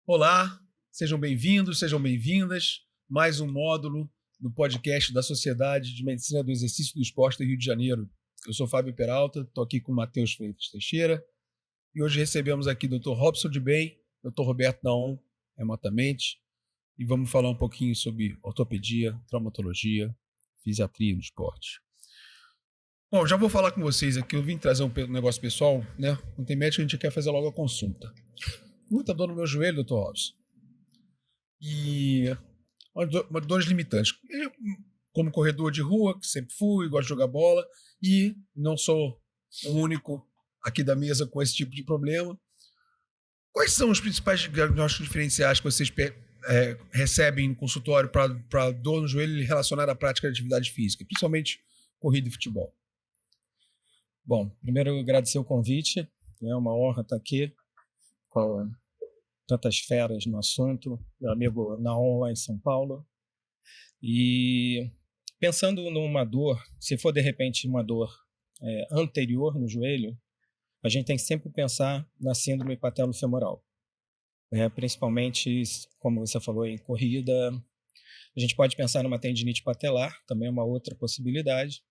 Olá, sejam bem-vindos, sejam bem-vindas. Mais um módulo no podcast da Sociedade de Medicina do Exercício e do Esporte do Rio de Janeiro. Eu sou Fábio Peralta, estou aqui com o Matheus Freitas Teixeira e hoje recebemos aqui o Dr. Robson de Bem, Dr. Roberto Naon, remotamente, e vamos falar um pouquinho sobre ortopedia, traumatologia, fisiatria no esporte. Bom, já vou falar com vocês aqui, eu vim trazer um negócio pessoal, né? Não tem médico, a gente quer fazer logo a consulta. Muita dor no meu joelho, Dr. Robson. E dores limitantes. Eu, como corredor de rua, que sempre fui, gosto de jogar bola, e não sou o único aqui da mesa com esse tipo de problema. Quais são os principais diagnósticos diferenciais que vocês recebem no consultório para dor no joelho relacionada à prática de atividade física, principalmente corrida e futebol? Bom, primeiro agradecer o convite, é uma honra estar aqui com tantas feras no assunto, meu amigo Naon lá em São Paulo. E pensando numa dor, se for de repente uma dor anterior no joelho, a gente tem que sempre pensar na síndrome patelofemoral. Principalmente, como você falou, em corrida, a gente pode pensar numa tendinite patelar, também é uma outra possibilidade.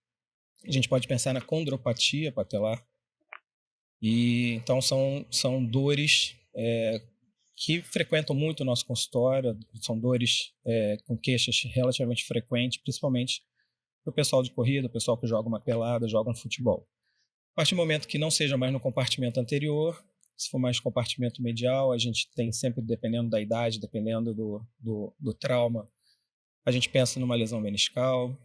A gente pode pensar na condropatia patelar. E então são dores que frequentam muito o nosso consultório, são dores com queixas relativamente frequentes, principalmente para o pessoal de corrida, o pessoal que joga uma pelada, joga um futebol. A partir do momento que não seja mais no compartimento anterior, se for mais compartimento medial, a gente tem sempre, dependendo da idade, dependendo do trauma, a gente pensa numa lesão meniscal,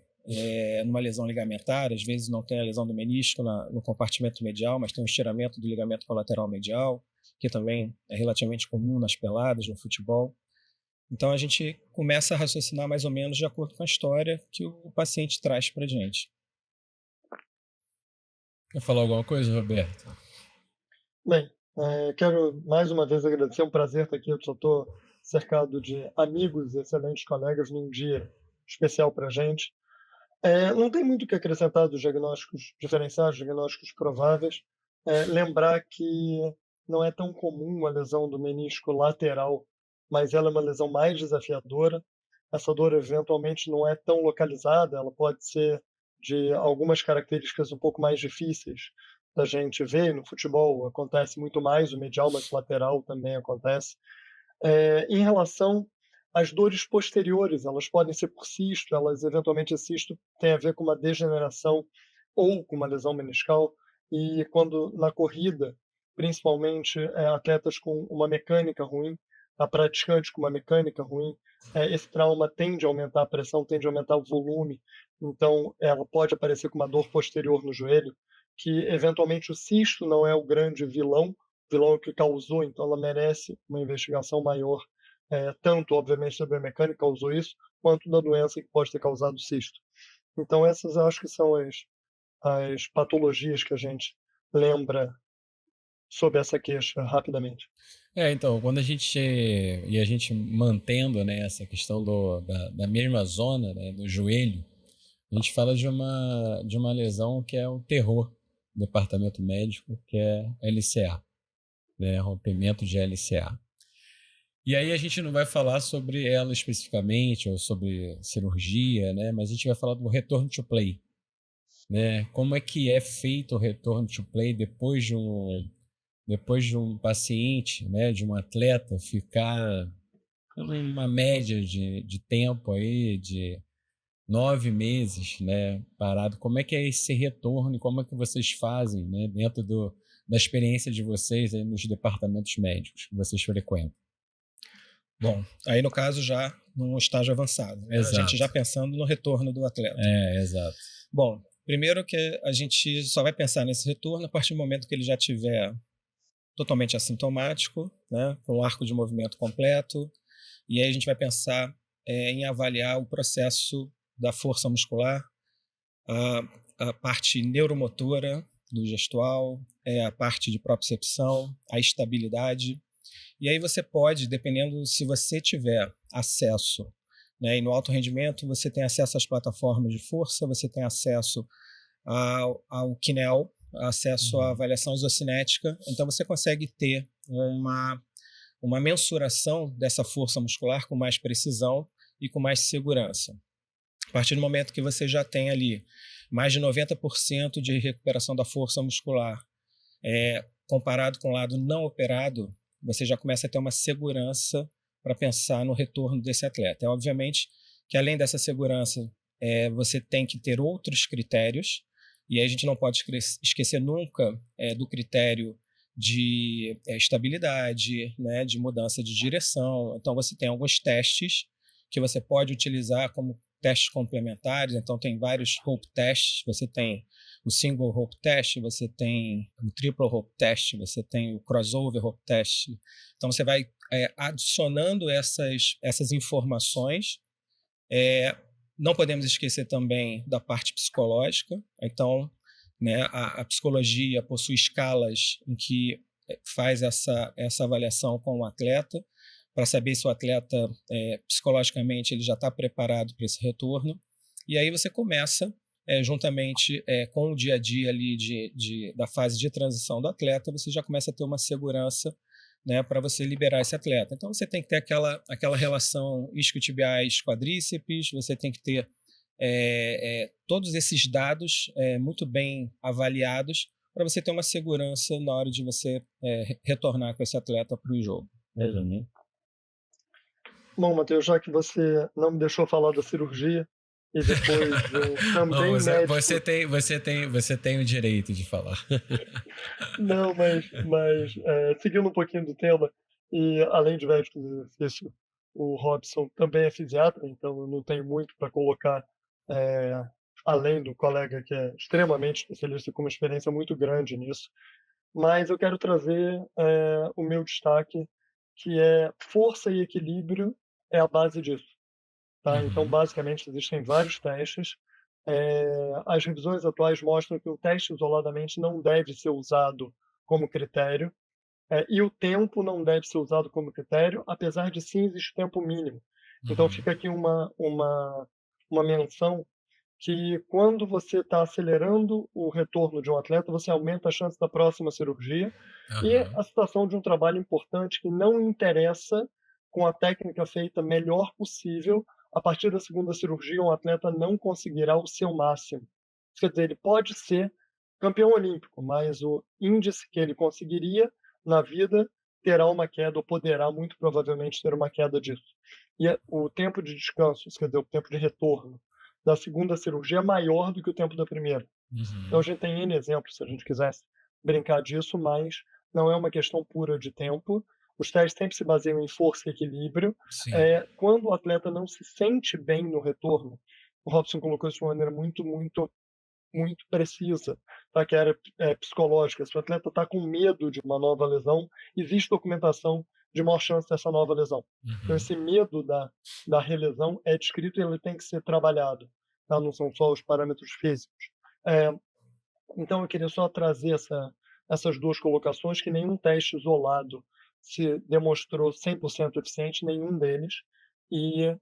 numa lesão ligamentar, às vezes não tem a lesão do menisco no compartimento medial, mas tem um estiramento do ligamento colateral medial, que também é relativamente comum nas peladas, no futebol. Então a gente começa a raciocinar mais ou menos de acordo com a história que o paciente traz para a gente. Quer falar alguma coisa, Roberto? Bem, quero mais uma vez agradecer, é um prazer estar aqui. Eu só estou cercado de amigos, excelentes colegas num dia especial para a gente. Não tem muito o que acrescentar dos diagnósticos diferenciais, diagnósticos prováveis. Lembrar que não é tão comum a lesão do menisco lateral, mas ela é uma lesão mais desafiadora. Essa dor eventualmente não é tão localizada, ela pode ser de algumas características um pouco mais difíceis da gente ver. No futebol acontece muito mais o medial, mas o lateral também acontece. Em relação às dores posteriores, elas podem ser por cisto, elas eventualmente esse cisto tem a ver com uma degeneração ou com uma lesão meniscal, e quando na corrida, principalmente atletas com uma mecânica ruim, a praticante com uma mecânica ruim, esse trauma tende a aumentar a pressão, tende a aumentar o volume, então ela pode aparecer com uma dor posterior no joelho, que eventualmente o cisto não é o grande vilão que causou, então ela merece uma investigação maior, tanto, obviamente, da biomecânica causou isso, quanto da doença que pode ter causado o cisto. Então essas eu acho que são as patologias que a gente lembra sobre essa queixa rapidamente. Então, quando a gente mantendo, né, essa questão da mesma zona, né, do joelho, a gente fala de uma lesão que é o terror do departamento médico, que é LCA, né, rompimento de LCA. E aí a gente não vai falar sobre ela especificamente, ou sobre cirurgia, né, mas a gente vai falar do return to play, né, como é que é feito o return to play depois de um paciente, né, de um atleta ficar uma média de tempo aí de 9 meses, né, parado. Como é que é esse retorno e como é que vocês fazem, né, dentro da experiência de vocês aí nos departamentos médicos que vocês frequentam? Bom, aí no caso já num estágio avançado, né? A gente já pensando no retorno do atleta. Exato. Bom, primeiro que a gente só vai pensar nesse retorno a partir do momento que ele já tiver totalmente assintomático, né, com o arco de movimento completo, e aí a gente vai pensar em avaliar o processo da força muscular, a parte neuromotora do gestual, a parte de propriocepção, a estabilidade. E aí você pode, dependendo se você tiver acesso, né, e no alto rendimento você tem acesso às plataformas de força, você tem acesso ao Kinel, acesso à avaliação isocinética, então você consegue ter uma mensuração dessa força muscular com mais precisão e com mais segurança. A partir do momento que você já tem ali mais de 90% de recuperação da força muscular, comparado com o lado não operado, você já começa a ter uma segurança para pensar no retorno desse atleta. Obviamente que além dessa segurança, você tem que ter outros critérios, e aí a gente não pode esquecer nunca do critério de estabilidade, né, de mudança de direção. Então você tem alguns testes que você pode utilizar como testes complementares. Então tem vários rope tests, você tem o single rope test, você tem o triple rope test, você tem o crossover rope test. Então você vai adicionando essas informações. Não podemos esquecer também da parte psicológica. Então, né, a psicologia possui escalas em que faz essa avaliação com o atleta para saber se o atleta psicologicamente ele já está preparado para esse retorno. E aí você começa, juntamente com o dia a dia ali da fase de transição do atleta, você já começa a ter uma segurança, né, para você liberar esse atleta. Então você tem que ter aquela relação isquiotibiais quadríceps, você tem que ter todos esses dados muito bem avaliados para você ter uma segurança na hora de você retornar com esse atleta para o jogo. Bom, Matheus, já que você não me deixou falar da cirurgia e depois também não, médico... Você tem o direito de falar. Não, mas seguindo um pouquinho do tema, e além de médico do exercício, o Robson também é fisiatra, então eu não tenho muito para colocar além do colega que é extremamente especialista com uma experiência muito grande nisso. Mas eu quero trazer o meu destaque, que é força e equilíbrio é a base disso. Tá? Então, basicamente, existem vários testes. As revisões atuais mostram que o teste isoladamente não deve ser usado como critério, e o tempo não deve ser usado como critério, apesar de sim existir tempo mínimo. Então, fica aqui uma menção que quando você está acelerando o retorno de um atleta, você aumenta a chance da próxima cirurgia. E a situação de um trabalho importante que não interessa com a técnica feita melhor possível, a partir da segunda cirurgia, um atleta não conseguirá o seu máximo. Quer dizer, ele pode ser campeão olímpico, mas o índice que ele conseguiria na vida terá uma queda, ou poderá muito provavelmente ter uma queda disso. E o tempo de descanso, quer dizer, o tempo de retorno da segunda cirurgia é maior do que o tempo da primeira. Então a gente tem N exemplos, se a gente quisesse brincar disso, mas não é uma questão pura de tempo. Os testes sempre se baseiam em força e equilíbrio. Quando o atleta não se sente bem no retorno, o Robson colocou isso de uma maneira muito, muito, muito precisa, tá? Que era psicológica. Se o atleta está com medo de uma nova lesão, existe documentação de maior chance dessa nova lesão. Então esse medo da relesão é descrito e ele tem que ser trabalhado, tá? Não são só os parâmetros físicos. Então eu queria só trazer essas duas colocações, que nenhum teste isolado se demonstrou 100% eficiente, nenhum deles, e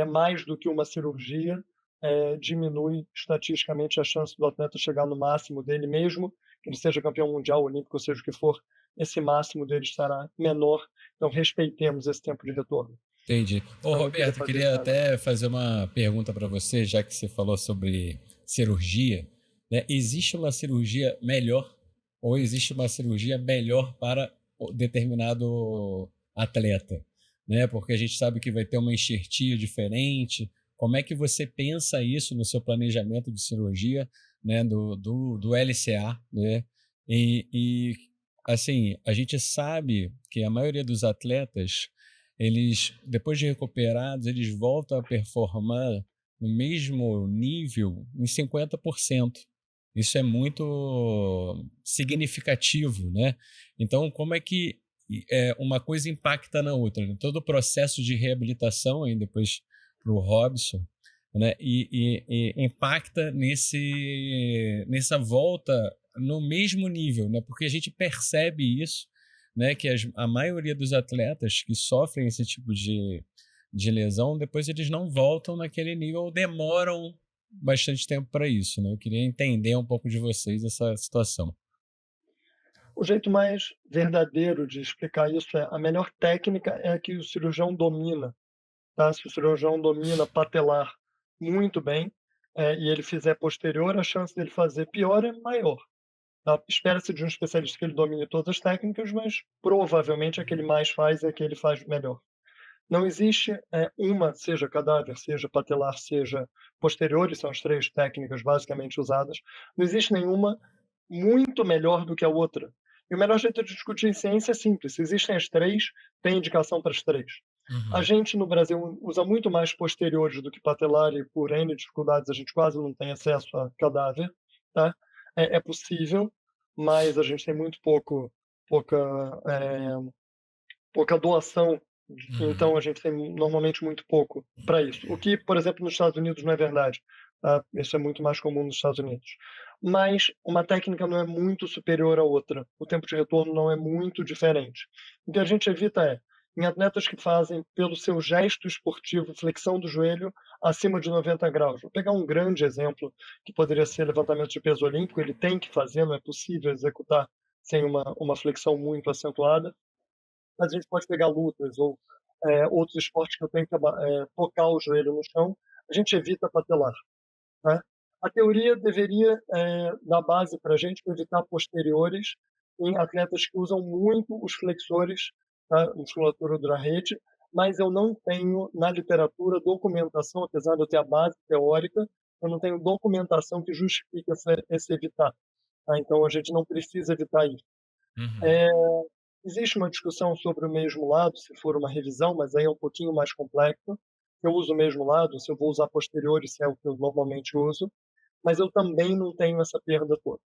mais do que uma cirurgia, diminui estatisticamente a chance do atleta chegar no máximo dele, mesmo que ele seja campeão mundial, olímpico, ou seja o que for, esse máximo dele estará menor. Então respeitemos esse tempo de retorno. Entendi. Roberto, eu queria até fazer uma pergunta para você, já que você falou sobre cirurgia, né? Existe uma cirurgia melhor ou existe uma cirurgia melhor para determinado atleta, né? Porque a gente sabe que vai ter uma enxertia diferente. Como é que você pensa isso no seu planejamento de cirurgia, né? do LCA, né? E assim, a gente sabe que a maioria dos atletas, eles, depois de recuperados, eles voltam a performar no mesmo nível em 50%. Isso é muito significativo, né? Então, como é que uma coisa impacta na outra? Né? Todo o processo de reabilitação, aí depois para o Robson, né? E impacta nessa volta no mesmo nível, né? Porque a gente percebe isso, né? Que a maioria dos atletas que sofrem esse tipo de lesão, depois eles não voltam naquele nível ou demoram bastante tempo para isso, né? Eu queria entender um pouco de vocês essa situação. O jeito mais verdadeiro de explicar isso é: a melhor técnica é a que o cirurgião domina, tá? Se o cirurgião domina patelar muito bem, e ele fizer posterior, a chance dele fazer pior é maior, tá? Espera-se de um especialista que ele domine todas as técnicas, mas provavelmente a que ele mais faz é a que ele faz melhor. Não existe, seja cadáver, seja patelar, seja posteriores, são as 3 técnicas basicamente usadas, não existe nenhuma muito melhor do que a outra. E o melhor jeito de discutir ciência é simples: se existem as 3, tem indicação para as 3. A Uhum. gente no Brasil usa muito mais posteriores do que patelar e por N dificuldades a gente quase não tem acesso a cadáver, tá? É possível, mas a gente tem muito pouca, eh, pouca doação, Uhum. então a gente tem normalmente muito pouco para isso. O que, por exemplo, nos Estados Unidos não é verdade, tá? Isso é muito mais comum nos Estados Unidos. Mas uma técnica não é muito superior à outra, o tempo de retorno não é muito diferente. O que a gente evita em atletas que fazem, pelo seu gesto esportivo, flexão do joelho acima de 90 graus. Vou pegar um grande exemplo, que poderia ser levantamento de peso olímpico, ele tem que fazer, não é possível executar sem uma flexão muito acentuada, mas a gente pode pegar lutas ou outros esportes que eu tenho que tocar o joelho no chão, a gente evita patelar, né? A teoria deveria dar base para a gente para evitar posteriores em atletas que usam muito os flexores, tá? Musculatura do rede, mas eu não tenho na literatura documentação, apesar de eu ter a base teórica, eu não tenho documentação que justifique esse evitar, tá? Então a gente não precisa evitar isso. Uhum. É, Existe uma discussão sobre o mesmo lado, se for uma revisão, mas aí é um pouquinho mais complexo. Eu uso o mesmo lado, se eu vou usar posterior, se é o que eu normalmente uso, mas eu também não tenho essa perda toda.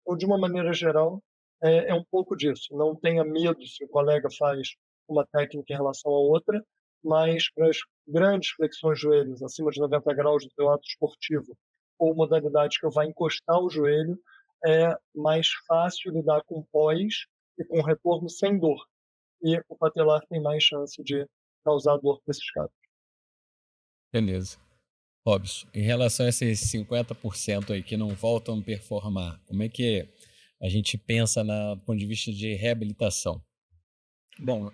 Então, de uma maneira geral, é um pouco disso. Não tenha medo se o colega faz uma técnica em relação à outra, mas para as grandes flexões de joelhos, acima de 90 graus do seu ato esportivo, ou modalidades que eu vá encostar o joelho, é mais fácil lidar com pós e com retorno sem dor. E o patelar tem mais chance de causar dor nesses casos. Beleza. Robson, em relação a esses 50% aí que não voltam a performar, como é que a gente pensa do ponto de vista de reabilitação? Bom,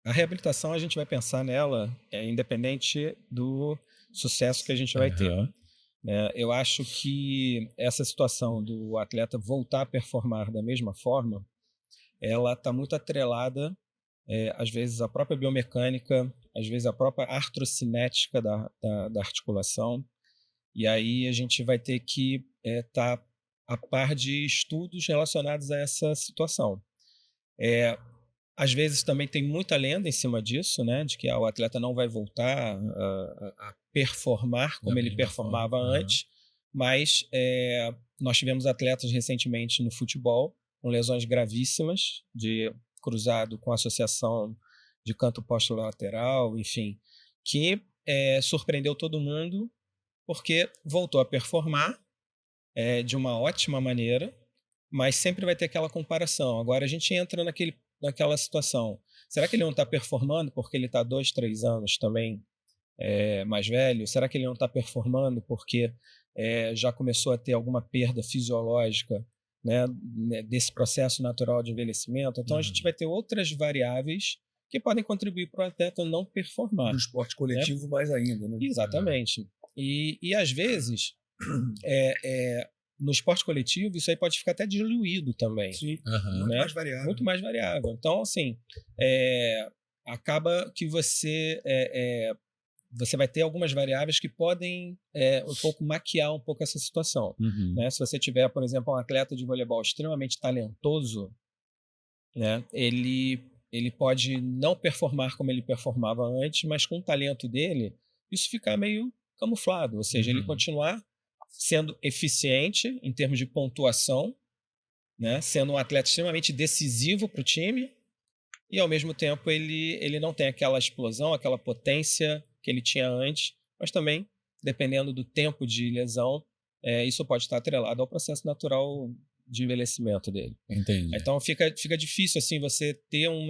a reabilitação a gente vai pensar nela independente do sucesso que a gente vai ter. Aham. Eu acho que essa situação do atleta voltar a performar da mesma forma, ela está muito atrelada, às vezes, à própria biomecânica, às vezes à própria artrocinética da articulação, e aí a gente vai ter que estar a par de estudos relacionados a essa situação. Às vezes também tem muita lenda em cima disso, né, de que o atleta não vai voltar a performar como Da ele mesma performava forma. Aham. antes, mas nós tivemos atletas recentemente no futebol com lesões gravíssimas, cruzado com associação de canto posterolateral, enfim, que surpreendeu todo mundo porque voltou a performar de uma ótima maneira, mas sempre vai ter aquela comparação. Agora a gente entra naquela situação. Será que ele não está performando porque ele está 2, 3 anos também mais velho? Será que ele não está performando porque já começou a ter alguma perda fisiológica, né, desse processo natural de envelhecimento? Então a gente vai ter outras variáveis que podem contribuir para o atleta não performar. No esporte Né? coletivo, mais ainda, né? Exatamente. E às vezes, no esporte coletivo, isso aí pode ficar até diluído também. Sim, Aham. muito Né? mais variável. Muito mais variável. Então, assim, acaba que você vai ter algumas variáveis que podem um pouco maquiar um pouco essa situação. Uhum. Né? Se você tiver, por exemplo, um atleta de voleibol extremamente talentoso, né, ele pode não performar como ele performava antes, mas com o talento dele, isso ficar meio camuflado. Ou seja, ele continuar sendo eficiente em termos de pontuação, né, sendo um atleta extremamente decisivo para o time, e ao mesmo tempo ele não tem aquela explosão, aquela potência que ele tinha antes, mas também, dependendo do tempo de lesão, isso pode estar atrelado ao processo natural de envelhecimento dele. Entendi. Então fica difícil assim você ter um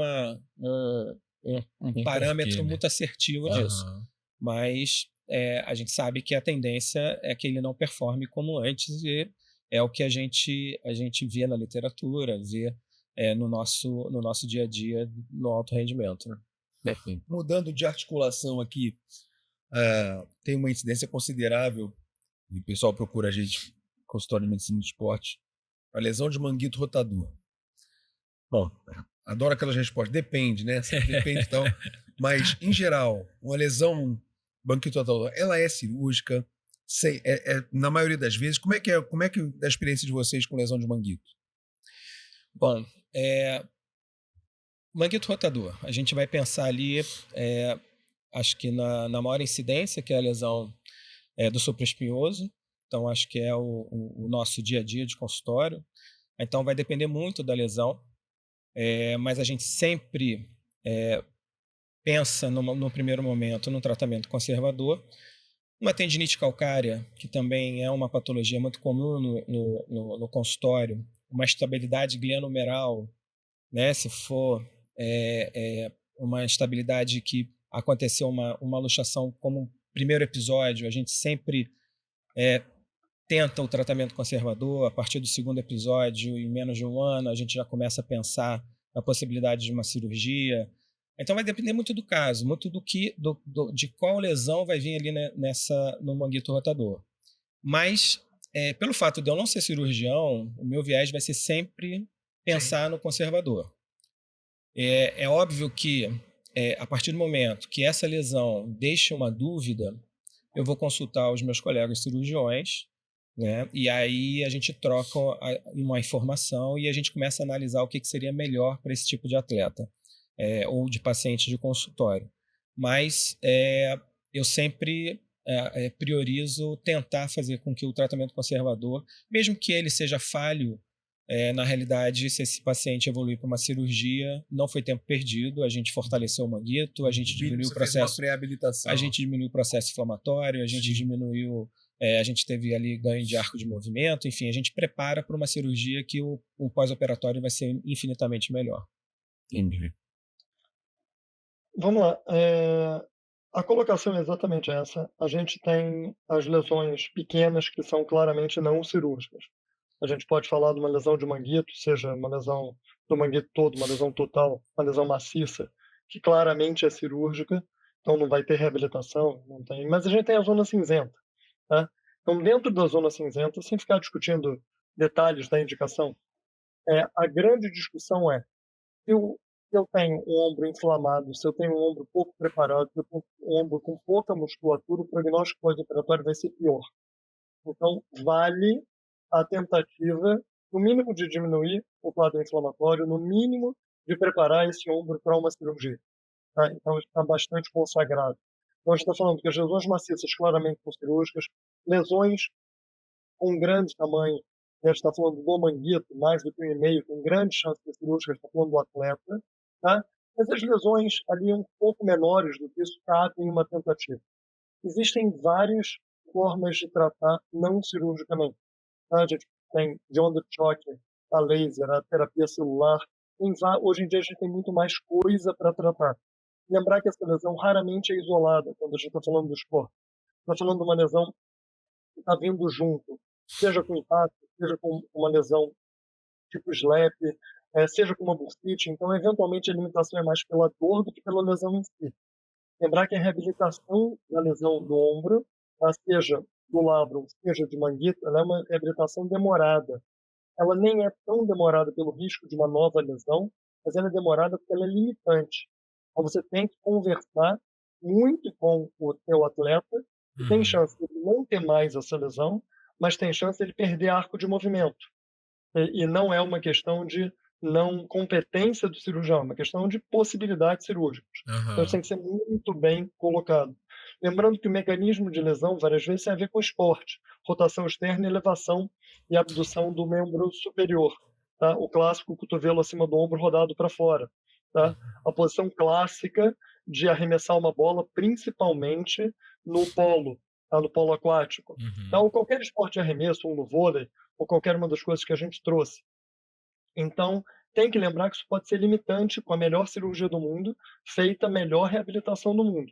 parâmetro porquê, né? muito assertivo disso. Aham. Mas a gente sabe que a tendência é que ele não performe como antes, e é o que a gente vê na literatura, vê no nosso dia a dia no alto rendimento. Né? Perfeito. Mudando de articulação aqui, tem uma incidência considerável, e o pessoal procura a gente, consultório de medicina do esporte, a lesão de manguito rotador. Bom, adoro aquelas respostas. Depende, né? Depende, então. Mas, em geral, uma lesão manguito rotador, ela é cirúrgica? Na maioria das vezes, como é que é a experiência de vocês com lesão de manguito? Bom, manguito rotador, a gente vai pensar ali, acho que na maior incidência, que é a lesão do supraespinhoso. Então, acho que é o nosso dia a dia de consultório. Então, vai depender muito da lesão, mas a gente sempre pensa, no primeiro momento, no tratamento conservador. Uma tendinite calcária, que também é uma patologia muito comum no consultório, uma estabilidade glianomeral, né? Se for uma estabilidade que aconteceu uma luxação como primeiro episódio, a gente sempre tenta o tratamento conservador. A partir do segundo episódio, em menos de um ano, a gente já começa a pensar na possibilidade de uma cirurgia. Então vai depender muito do caso, muito de qual lesão vai vir ali no manguito rotador. Mas, pelo fato de eu não ser cirurgião, o meu viés vai ser sempre pensar no conservador. É óbvio que, a partir do momento que essa lesão deixa uma dúvida, eu vou consultar os meus colegas cirurgiões, né? E aí a gente troca uma informação e a gente começa a analisar o que seria melhor para esse tipo de atleta, ou de paciente de consultório. Mas eu sempre priorizo tentar fazer com que o tratamento conservador, mesmo que ele seja falho, na realidade, se esse paciente evoluir para uma cirurgia, não foi tempo perdido, a gente fortaleceu o manguito, a gente diminuiu o processo, pré-habilitação. a gente diminuiu o processo inflamatório, a gente diminuiu, a gente teve ali ganho de arco de movimento, enfim, a gente prepara para uma cirurgia que o pós-operatório vai ser infinitamente melhor. Entendi. Vamos lá. A colocação é exatamente essa. A gente tem as lesões pequenas que são claramente não cirúrgicas. A gente pode falar de uma lesão de manguito, seja uma lesão do manguito todo, uma lesão total, uma lesão maciça, que claramente é cirúrgica, então não vai ter reabilitação, não tem. Mas a gente tem a zona cinzenta, tá? Então, dentro da zona cinzenta, sem ficar discutindo detalhes da indicação, a grande discussão é: se eu tenho um ombro inflamado, se eu tenho um ombro pouco preparado, se eu tenho um ombro com pouca musculatura, o prognóstico pós-operatório vai ser pior. Então, vale a tentativa, no mínimo, de diminuir o quadro inflamatório, no mínimo, de preparar esse ombro para uma cirurgia. Tá? Então, está bastante consagrado. Então, a gente está falando que as lesões maciças claramente são cirúrgicas, lesões com grande tamanho, a gente está falando do manguito, mais do que 1,5, tem grande chance de cirúrgica, a gente está falando do atleta, tá? Mas as lesões ali um pouco menores do que isso cabem uma tentativa. Existem várias formas de tratar não cirurgicamente. Tá? A gente tem de onda de choque, a laser, a terapia celular. Hoje em dia a gente tem muito mais coisa para tratar. Lembrar que essa lesão raramente é isolada quando a gente está falando do esporte. Está falando de uma lesão que está vindo junto, seja com impacto, seja com uma lesão tipo SLAP, seja com uma bursite. Então, eventualmente, a limitação é mais pela dor do que pela lesão em si. Lembrar que a reabilitação da lesão do ombro, seja do labrum, seja de manguito, ela é uma reabilitação demorada. Ela nem é tão demorada pelo risco de uma nova lesão, mas ela é demorada porque ela é limitante. Então, você tem que conversar muito com o teu atleta, que tem chance de não ter mais essa lesão, mas tem chance de perder arco de movimento. E não é uma questão de não competência do cirurgião, é uma questão de possibilidades cirúrgicas. Então, isso tem que ser muito bem colocado. Lembrando que o mecanismo de lesão, várias vezes, tem a ver com esporte. Rotação externa, elevação e abdução do membro superior. Tá? O clássico cotovelo acima do ombro rodado para fora. Tá? A posição clássica de arremessar uma bola, principalmente no polo, tá? No polo aquático. Então, qualquer esporte de arremesso, ou no vôlei, ou qualquer uma das coisas que a gente trouxe. Então, tem que lembrar que isso pode ser limitante com a melhor cirurgia do mundo, feita a melhor reabilitação do mundo.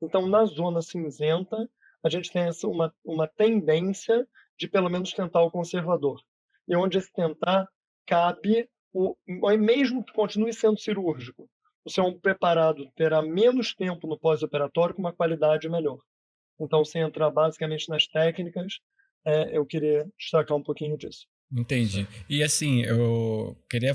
Então, na zona cinzenta, a gente tem uma tendência de pelo menos tentar o conservador. E onde esse tentar cabe, mesmo que continue sendo cirúrgico, o seu ombro preparado terá menos tempo no pós-operatório com uma qualidade melhor. Então, sem entrar basicamente nas técnicas, eu queria destacar um pouquinho disso. Entendi. E assim, eu queria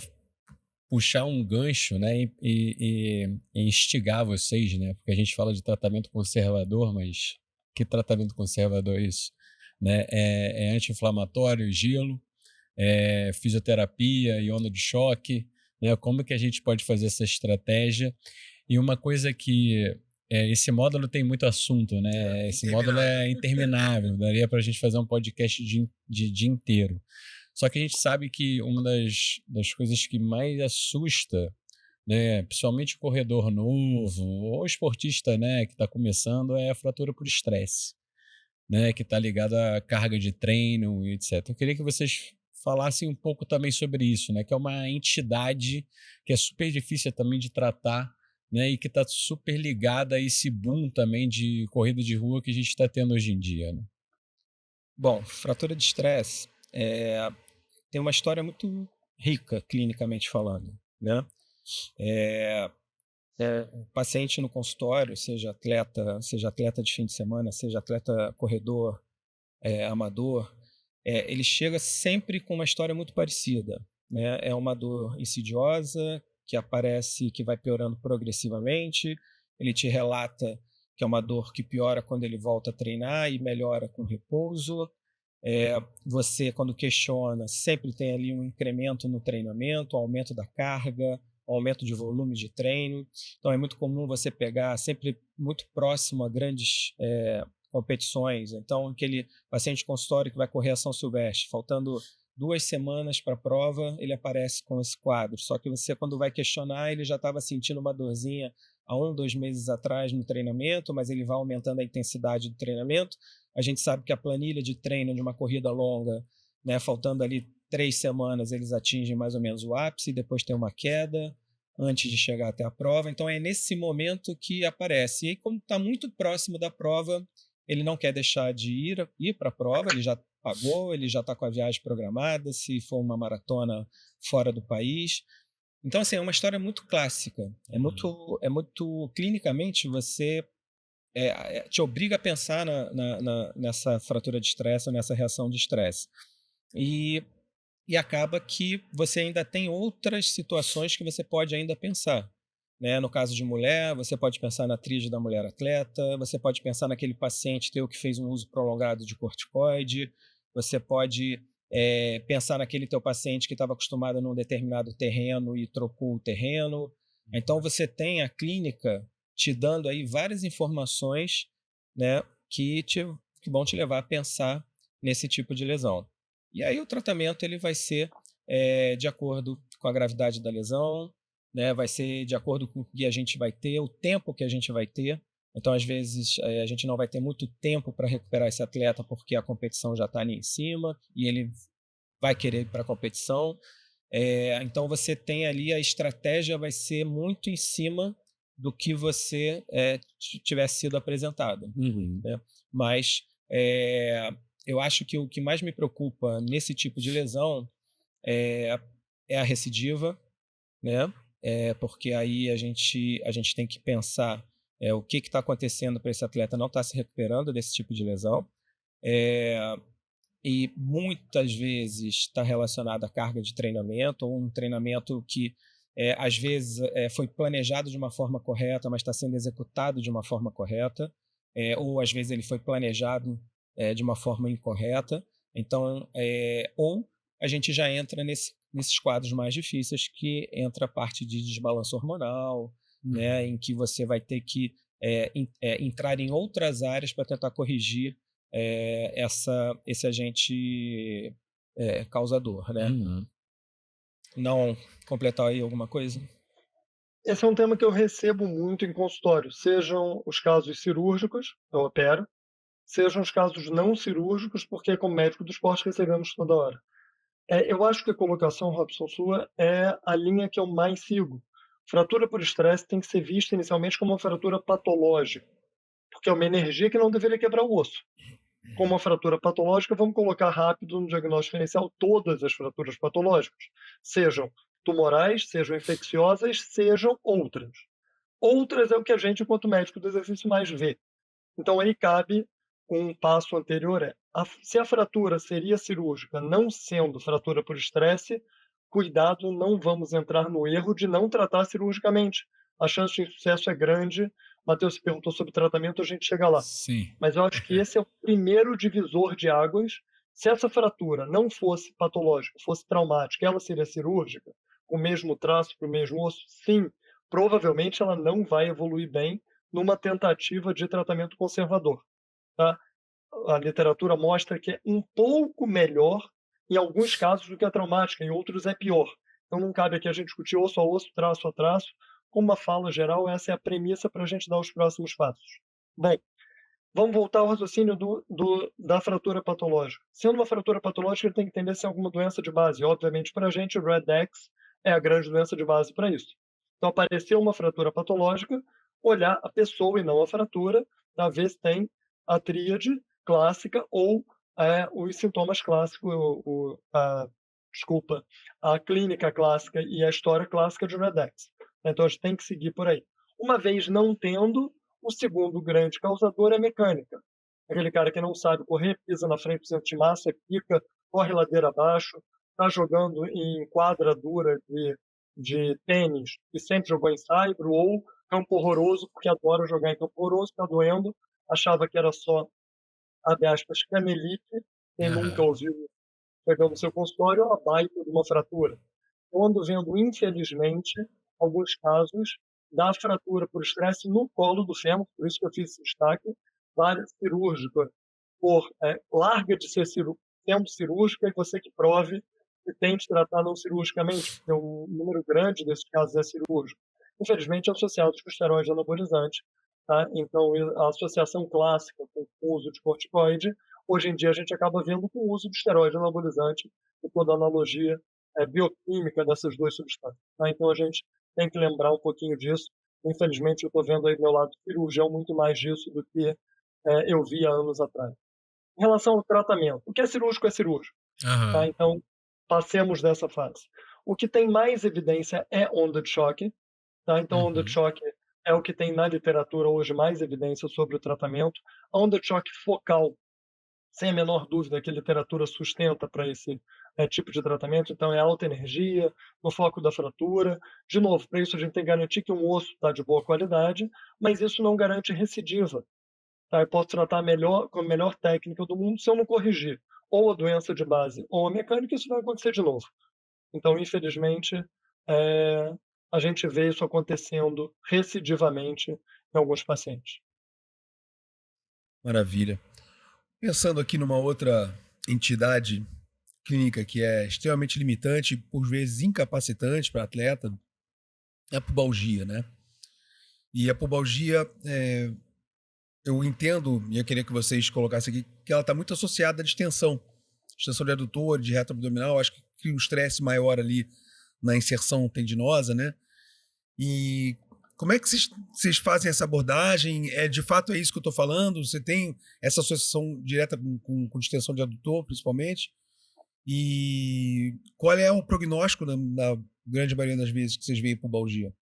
puxar um gancho, né, e instigar vocês, né, porque a gente fala de tratamento conservador, mas que tratamento conservador é isso? Né? É anti-inflamatório, gelo, fisioterapia, iona de choque, né? Como que a gente pode fazer essa estratégia? E uma coisa que esse módulo tem muito assunto, né? Esse módulo é interminável, daria para a gente fazer um podcast de dia inteiro. Só que a gente sabe que uma das coisas que mais assusta, né, principalmente o corredor novo ou esportista, né, que está começando, é a fratura por estresse, né, que está ligada à carga de treino e etc. Eu queria que vocês falassem um pouco também sobre isso, né, que é uma entidade que é super difícil também de tratar, né, e que está super ligada a esse boom também de corrida de rua que a gente está tendo hoje em dia. Né? Bom, fratura de estresse tem uma história muito rica, clinicamente falando, né? O paciente no consultório, seja atleta de fim de semana, seja atleta corredor, amador, ele chega sempre com uma história muito parecida, né? É uma dor insidiosa que aparece, que vai piorando progressivamente. Ele te relata que é uma dor que piora quando ele volta a treinar e melhora com repouso. Você, quando questiona, sempre tem ali um incremento no treinamento, aumento da carga, aumento de volume de treino. Então é muito comum você pegar sempre muito próximo a grandes competições. Então aquele paciente consultório que vai correr a São Silvestre, faltando 2 semanas para a prova, ele aparece com esse quadro. Só que você, quando vai questionar, ele já estava sentindo uma dorzinha há 1, 2 meses atrás no treinamento, mas ele vai aumentando a intensidade do treinamento. A gente sabe que a planilha de treino de uma corrida longa, né, faltando ali 3 semanas, eles atingem mais ou menos o ápice, depois tem uma queda antes de chegar até a prova. Então é nesse momento que aparece. E aí, como está muito próximo da prova, ele não quer deixar de ir para a prova, ele já pagou, ele já está com a viagem programada, se for uma maratona fora do país. Então, assim, é uma história muito clássica. É muito clinicamente, você te obriga a pensar nessa fratura de estresse ou nessa reação de estresse. E acaba que você ainda tem outras situações que você pode ainda pensar. Né? No caso de mulher, você pode pensar na tríade da mulher atleta, você pode pensar naquele paciente teu que fez um uso prolongado de corticoide, você pode pensar naquele teu paciente que estava acostumado num determinado terreno e trocou o terreno. Então você tem a clínica te dando aí várias informações, né, que vão te levar a pensar nesse tipo de lesão. E aí o tratamento ele vai ser de acordo com a gravidade da lesão, né, vai ser de acordo com o que a gente vai ter, o tempo que a gente vai ter. Então, às vezes, a gente não vai ter muito tempo para recuperar esse atleta porque a competição já está ali em cima e ele vai querer ir para a competição. Então, você tem ali, a estratégia vai ser muito em cima do que você tivesse sido apresentado. Uhum. Né? Mas eu acho que o que mais me preocupa nesse tipo de lesão é a recidiva, né? Porque aí a gente tem que pensar o que está acontecendo para esse atleta não estar se recuperando desse tipo de lesão. E muitas vezes está relacionado à carga de treinamento, ou um treinamento que às vezes foi planejado de uma forma correta, mas está sendo executado de uma forma correta, ou às vezes ele foi planejado de uma forma incorreta. Então, ou a gente já entra nesses quadros mais difíceis, que entra a parte de desbalanço hormonal, né, em que você vai ter que entrar em outras áreas para tentar corrigir esse agente causador. Né? Uhum. Não completar aí alguma coisa? Esse é um tema que eu recebo muito em consultório, sejam os casos cirúrgicos, eu opero, sejam os casos não cirúrgicos, porque como médico do esporte recebemos toda hora. Eu acho que a colocação, Robson, sua é a linha que eu mais sigo. Fratura por estresse tem que ser vista inicialmente como uma fratura patológica, porque é uma energia que não deveria quebrar o osso. com uma fratura patológica, vamos colocar rápido no diagnóstico inicial todas as fraturas patológicas, sejam tumorais, sejam infecciosas, sejam outras. Outras é o que a gente, enquanto médico do exercício, mais vê. Então, aí cabe um passo anterior, se a fratura seria cirúrgica, não sendo fratura por estresse, cuidado, não vamos entrar no erro de não tratar cirurgicamente. A chance de sucesso é grande. Matheus se perguntou sobre tratamento, a gente chega lá. Sim. Mas eu acho que esse é o primeiro divisor de águas. Se essa fratura não fosse patológica, fosse traumática, ela seria cirúrgica, com o mesmo traço, com o mesmo osso, sim, provavelmente ela não vai evoluir bem numa tentativa de tratamento conservador, tá? A literatura mostra que é um pouco melhor em alguns casos do que a traumática, em outros é pior. Então não cabe aqui a gente discutir osso a osso, traço a traço. Como uma fala geral, essa é a premissa para a gente dar os próximos passos. Bem, vamos voltar ao raciocínio da fratura patológica. Sendo uma fratura patológica, ele tem que entender se é alguma doença de base. Obviamente, para a gente, o Red X é a grande doença de base para isso. Então, apareceu uma fratura patológica, olhar a pessoa e não a fratura, para ver se tem a tríade clássica ou os sintomas clássicos, a clínica clássica e a história clássica de Red X. Então, a gente tem que seguir por aí. Uma vez não tendo, o segundo grande causador é mecânica. Aquele cara que não sabe correr, pisa na frente do centro de massa, pica, corre ladeira abaixo, está jogando em quadra dura de tênis e sempre jogou em saibro, ou campo horroroso, porque adora jogar em campo horroroso, está doendo, achava que era só, abre aspas, canelite, quem nunca ouviu chegando no seu consultório, a baita de uma fratura. Eu ando vendo, infelizmente, alguns casos da fratura por estresse no colo do fêmur, por isso que eu fiz esse destaque, várias cirúrgica, larga de ser sendo cirúrgica e você que prove e tente tratar não cirurgicamente, porque um número grande desses casos é cirúrgico. Infelizmente, é associado com esteroide anabolizante. Tá? Então, a associação clássica com o uso de corticoide, hoje em dia a gente acaba vendo com o uso de esteroide anabolizante e toda a analogia bioquímica dessas duas substâncias. Tá? Então, a gente tem que lembrar um pouquinho disso. Infelizmente, eu estou vendo aí do meu lado cirurgião muito mais disso do que eu vi há anos atrás. Em relação ao tratamento, o que é cirúrgico é cirúrgico. Tá? Então, passemos dessa fase. O que tem mais evidência é onda de choque. Tá? Então, onda de choque é o que tem na literatura hoje mais evidência sobre o tratamento. A onda de choque focal, sem a menor dúvida, que a literatura sustenta para esse tipo de tratamento. Então, é alta energia, no foco da fratura. De novo, para isso a gente tem que garantir que um osso está de boa qualidade, mas isso não garante recidiva. Tá? Eu posso tratar com a melhor técnica do mundo se eu não corrigir ou a doença de base ou a mecânica, isso vai acontecer de novo. Então, infelizmente, a gente vê isso acontecendo recidivamente em alguns pacientes. Maravilha. Pensando aqui numa outra entidade clínica que é extremamente limitante, por vezes incapacitante para atleta, é a pubalgia, né? E a pubalgia, eu entendo, e eu queria que vocês colocassem aqui, que ela está muito associada à distensão de adutor, de reto abdominal, acho que cria um estresse maior ali na inserção tendinosa, né? E como é que vocês fazem essa abordagem? De fato é isso que eu estou falando? Você tem essa associação direta com distensão de adutor, principalmente? E qual é o prognóstico na grande maioria das vezes que vocês veem pubalgia?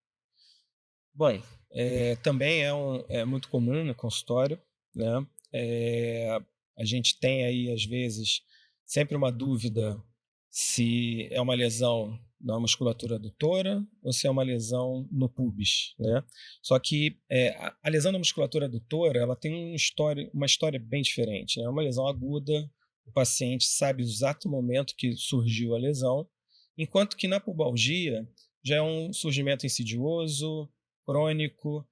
Bom, também é muito comum no consultório, né? A gente tem aí, às vezes, sempre uma dúvida se é uma lesão na musculatura adutora ou se é uma lesão no pubis, né? Só que a lesão na musculatura adutora, ela tem uma história bem diferente, né? É uma lesão aguda, o paciente sabe o exato momento que surgiu a lesão, enquanto que na pubalgia já é um surgimento insidioso, crônico,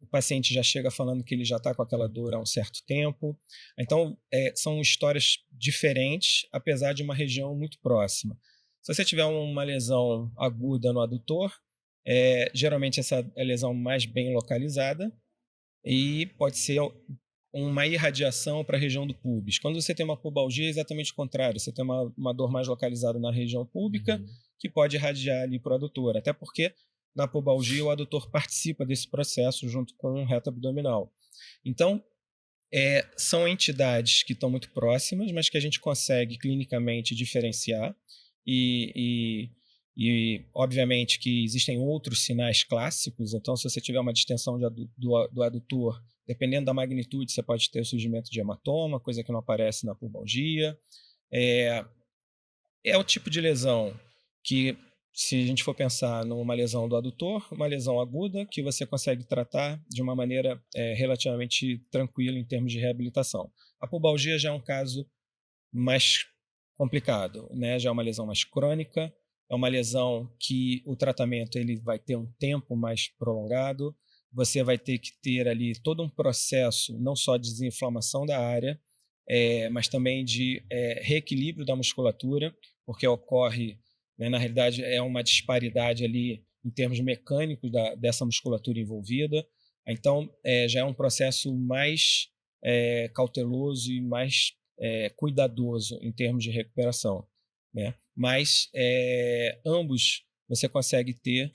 o paciente já chega falando que ele já está com aquela dor há um certo tempo. Então, são histórias diferentes, apesar de uma região muito próxima. Se você tiver uma lesão aguda no adutor, geralmente essa é a lesão mais bem localizada e pode ser uma irradiação para a região do pubis. Quando você tem uma pubalgia, é exatamente o contrário. Você tem uma dor mais localizada na região púbica que pode irradiar ali para o adutor. Até porque na pubalgia o adutor participa desse processo junto com o reto abdominal. Então, São entidades que estão muito próximas, mas que a gente consegue clinicamente diferenciar e obviamente que existem outros sinais clássicos. Então, se você tiver uma distensão do adutor, dependendo da magnitude, você pode ter o surgimento de hematoma, coisa que não aparece na pubalgia. É o tipo de lesão que, se a gente for pensar numa lesão do adutor, uma lesão aguda que você consegue tratar de uma maneira relativamente tranquila em termos de reabilitação. A pubalgia já é um caso mais complicado, né? Já é uma lesão mais crônica, é uma lesão que o tratamento ele vai ter um tempo mais prolongado, você vai ter que ter ali todo um processo, não só de desinflamação da área, mas também de reequilíbrio da musculatura, porque ocorre, né, na realidade, é uma disparidade ali em termos mecânicos dessa musculatura envolvida. Então, já é um processo mais cauteloso e mais cuidadoso em termos de recuperação, né? Mas ambos você consegue ter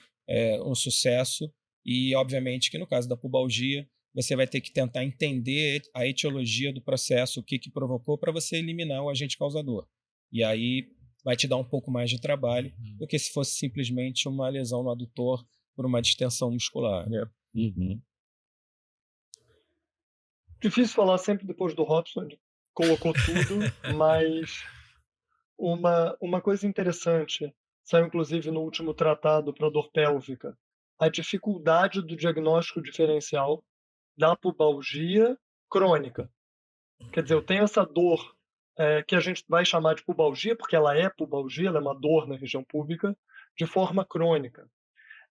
um sucesso e, obviamente, que no caso da pubalgia, você vai ter que tentar entender a etiologia do processo, o que provocou, para você eliminar o agente causador. E aí vai te dar um pouco mais de trabalho do que se fosse simplesmente uma lesão no adutor por uma distensão muscular, né? Difícil falar sempre depois do Robson, ele colocou tudo, mas uma coisa interessante, saiu inclusive no último tratado para dor pélvica, a dificuldade do diagnóstico diferencial da pubalgia crônica. Quer dizer, eu tenho essa dor que a gente vai chamar de pubalgia, porque ela é pubalgia, ela é uma dor na região pública, de forma crônica.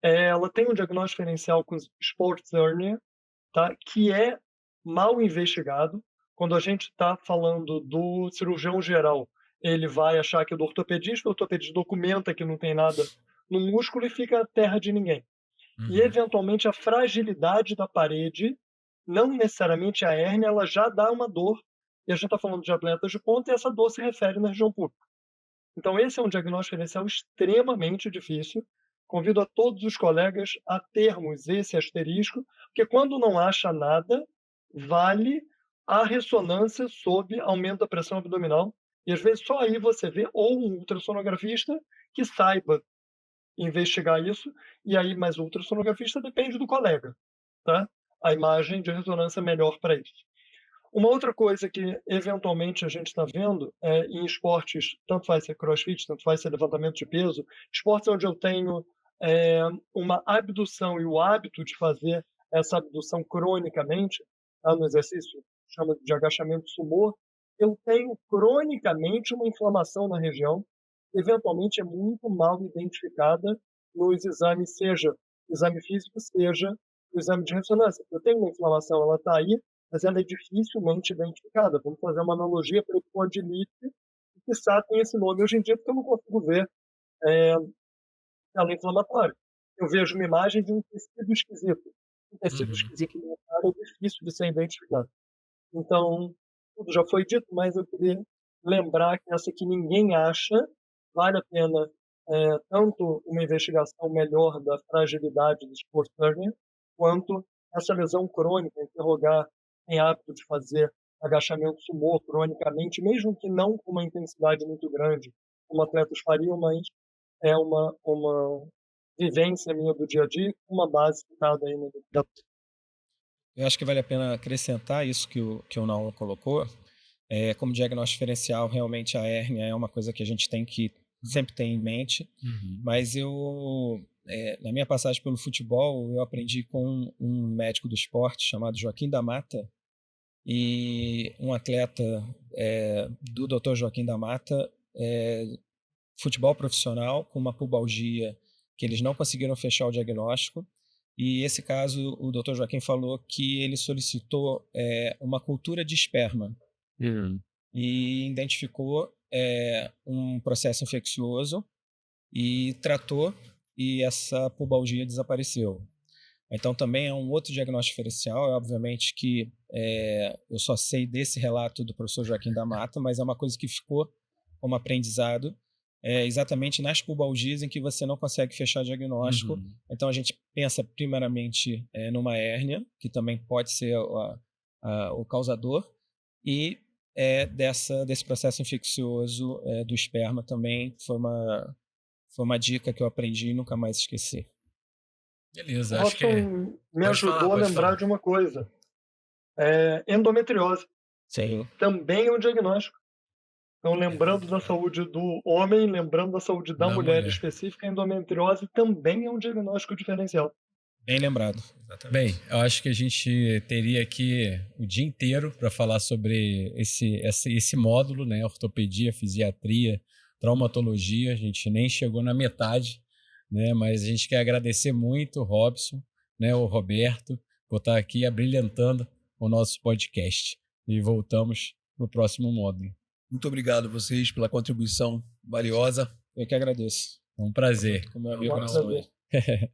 Ela tem um diagnóstico diferencial com sports hernia, tá? Que é mal investigado. Quando a gente está falando do cirurgião geral, ele vai achar que é do ortopedista, o ortopedista documenta que não tem nada no músculo e fica a terra de ninguém. E, eventualmente, a fragilidade da parede, não necessariamente a hérnia, ela já dá uma dor. E a gente está falando de atletas de ponta e essa dor se refere na região pública. Então, esse é um diagnóstico diferencial extremamente difícil. Convido a todos os colegas a termos esse asterisco, porque quando não acha nada, vale a ressonância sob aumento da pressão abdominal. E às vezes só aí você vê, ou um ultrassonografista que saiba investigar isso, e aí, mas o ultrassonografista depende do colega, tá? A imagem de ressonância é melhor para isso. Uma outra coisa que, eventualmente, a gente está vendo em esportes, tanto faz ser crossfit, tanto faz ser levantamento de peso, esportes onde eu tenho uma abdução e o hábito de fazer essa abdução cronicamente, tá, no exercício, chama de agachamento sumô, eu tenho cronicamente uma inflamação na região, eventualmente é muito mal identificada nos exames, seja exame físico, seja o exame de ressonância. Eu tenho uma inflamação, ela está aí, mas ela é dificilmente identificada. Vamos fazer uma analogia para o condilite, que quiçá tem esse nome hoje em dia, porque eu não consigo ver ela inflamatória. Eu vejo uma imagem de um tecido esquisito. Um tecido esquisito no cara é difícil de ser identificado. Então, tudo já foi dito, mas eu queria lembrar que essa que ninguém acha, vale a pena tanto uma investigação melhor da fragilidade do sports hernia, quanto essa lesão crônica, interrogar em hábito de fazer agachamento sumô cronicamente, mesmo que não com uma intensidade muito grande, como atletas fariam, mas é uma vivência minha do dia a dia, uma base citada aí no documento. Eu acho que vale a pena acrescentar isso que o Naum colocou. Como diagnóstico diferencial, realmente a hérnia é uma coisa que a gente tem que sempre ter em mente, mas na minha passagem pelo futebol, eu aprendi com um médico do esporte chamado Joaquim da Mata, e um atleta do Dr. Joaquim da Mata, futebol profissional, com uma pubalgia que eles não conseguiram fechar o diagnóstico. E esse caso, o Dr. Joaquim falou que ele solicitou uma cultura de esperma e identificou um processo infeccioso e tratou, e essa pubalgia desapareceu. Então também é um outro diagnóstico diferencial. Obviamente que eu só sei desse relato do professor Joaquim da Mata, mas é uma coisa que ficou como aprendizado, exatamente nas pubalgias em que você não consegue fechar diagnóstico. Então a gente pensa primeiramente numa hérnia, que também pode ser o causador, e desse processo infeccioso do esperma também foi uma dica que eu aprendi e nunca mais esqueci. Beleza, acho que Robson me Pode falar, ajudou a pode lembrar falar. de uma coisa. Endometriose Sim. também é um diagnóstico. Então, lembrando da saúde do homem, lembrando da saúde da Da mulher mulher. específica, a endometriose também é um diagnóstico diferencial. Bem lembrado. Bem, eu acho que a gente teria aqui o dia inteiro para falar sobre esse módulo, né? Ortopedia, fisiatria, traumatologia. A gente nem chegou na metade, né? Mas a gente quer agradecer muito o Robson, né? O Roberto, por estar aqui abrilhantando o nosso podcast. E voltamos no próximo módulo. Muito obrigado a vocês pela contribuição valiosa. Eu que agradeço. É um prazer. Com meu amigo Um Nelson. prazer.